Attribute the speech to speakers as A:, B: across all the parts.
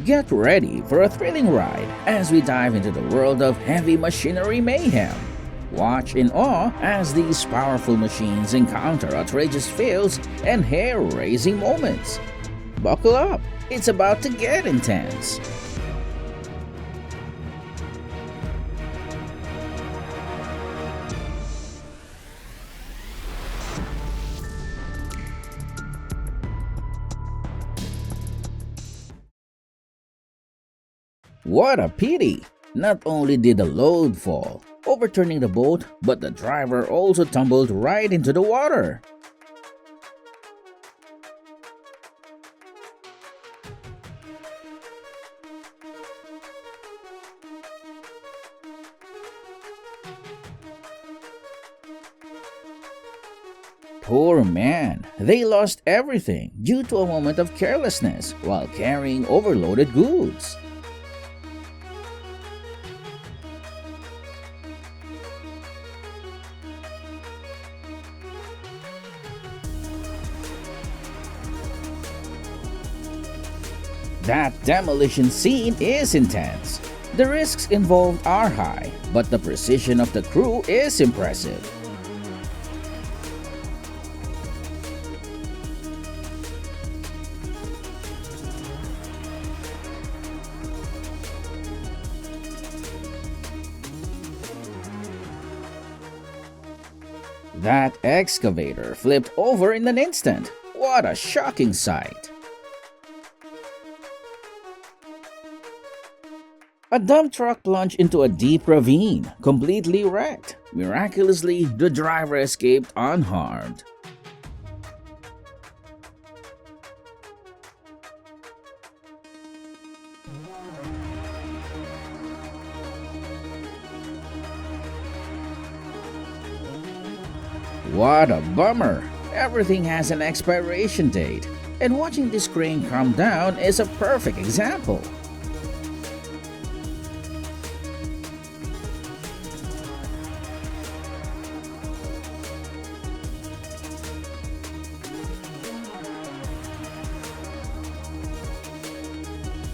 A: Get ready for a thrilling ride as we dive into the world of heavy machinery mayhem. Watch in awe as these powerful machines encounter outrageous fails and hair-raising moments. Buckle up, it's about to get intense. What a pity! Not only did the load fall, overturning the boat, but the driver also tumbled right into the water. Poor man, they lost everything due to a moment of carelessness while carrying overloaded goods. That demolition scene is intense. The risks involved are high, but the precision of the crew is impressive. That excavator flipped over in an instant. What a shocking sight! A dump truck plunged into a deep ravine, completely wrecked. Miraculously, the driver escaped unharmed. What a bummer! Everything has an expiration date, and watching this crane come down is a perfect example.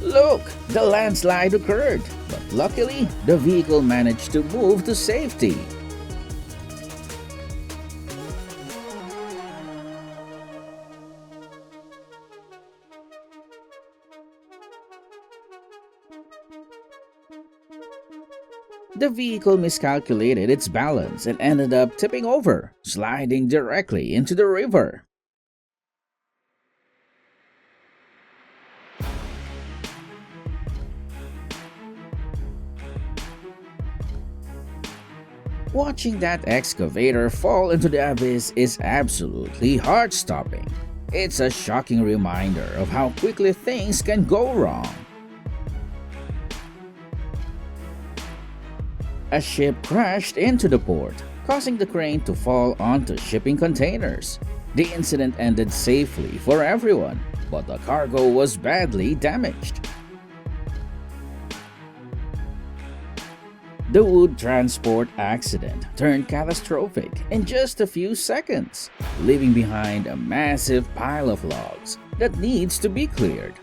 A: Look, the landslide occurred, but luckily, the vehicle managed to move to safety. The vehicle miscalculated its balance and ended up tipping over, sliding directly into the river. Watching that excavator fall into the abyss is absolutely heart-stopping. It's a shocking reminder of how quickly things can go wrong. A ship crashed into the port, causing the crane to fall onto shipping containers. The incident ended safely for everyone, but the cargo was badly damaged. The wood transport accident turned catastrophic in just a few seconds, leaving behind a massive pile of logs that needs to be cleared.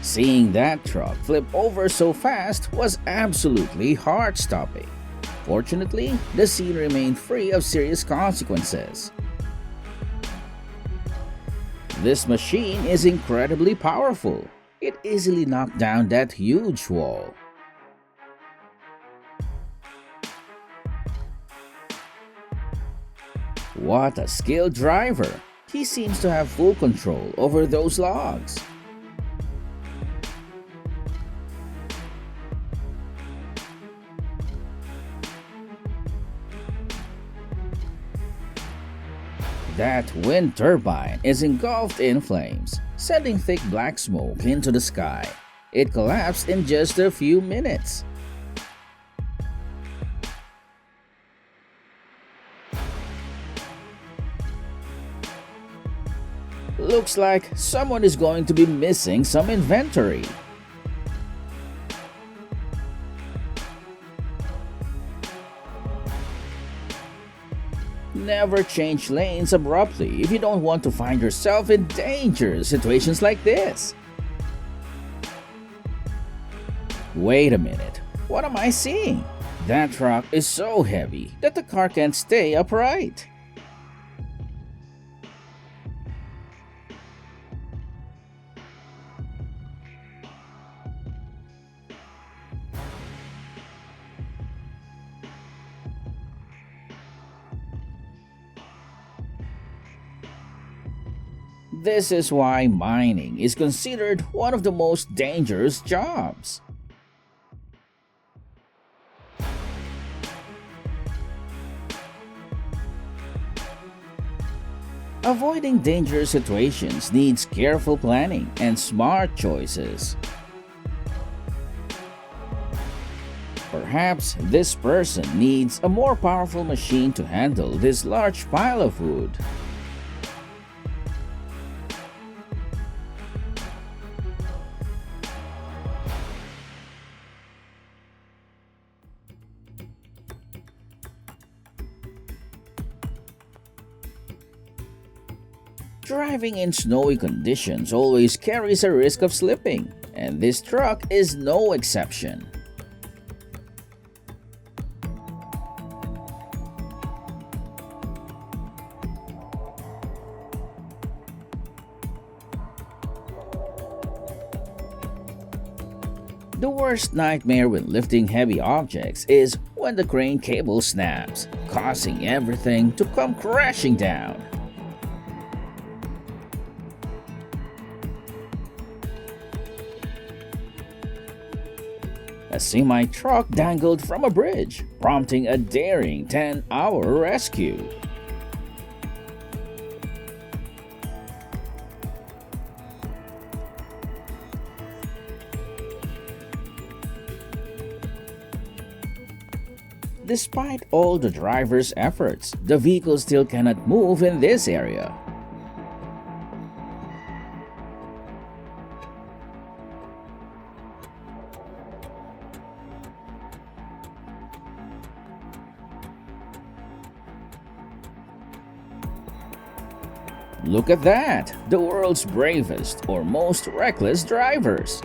A: Seeing that truck flip over so fast was absolutely heart-stopping. Fortunately, the scene remained free of serious consequences. This machine is incredibly powerful. It easily knocked down that huge wall. What a skilled driver! He seems to have full control over those logs. That wind turbine is engulfed in flames, sending thick black smoke into the sky. It collapsed in just a few minutes. Looks like someone is going to be missing some inventory. Never change lanes abruptly if you don't want to find yourself in dangerous situations like this. Wait a minute, what am I seeing? That truck is so heavy that the car can't stay upright. This is why mining is considered one of the most dangerous jobs. Avoiding dangerous situations needs careful planning and smart choices. Perhaps this person needs a more powerful machine to handle this large pile of wood. Driving in snowy conditions always carries a risk of slipping, and this truck is no exception. The worst nightmare when lifting heavy objects is when the crane cable snaps, causing everything to come crashing down. A semi-truck dangled from a bridge, prompting a daring 10-hour rescue. Despite all the driver's efforts, the vehicle still cannot move in this area. Look at that! The world's bravest or most reckless drivers.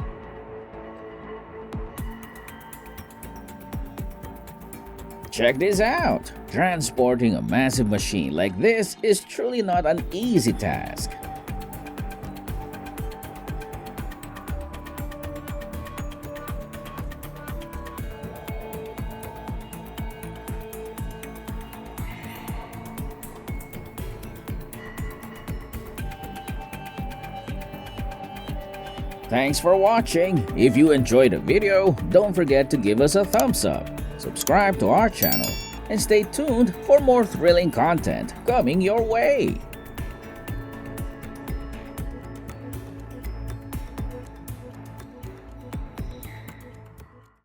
A: Check this out! Transporting a massive machine like this is truly not an easy task. Thanks for watching. If you enjoyed the video, don't forget to give us a thumbs up, subscribe to our channel, and stay tuned for more thrilling content coming your way.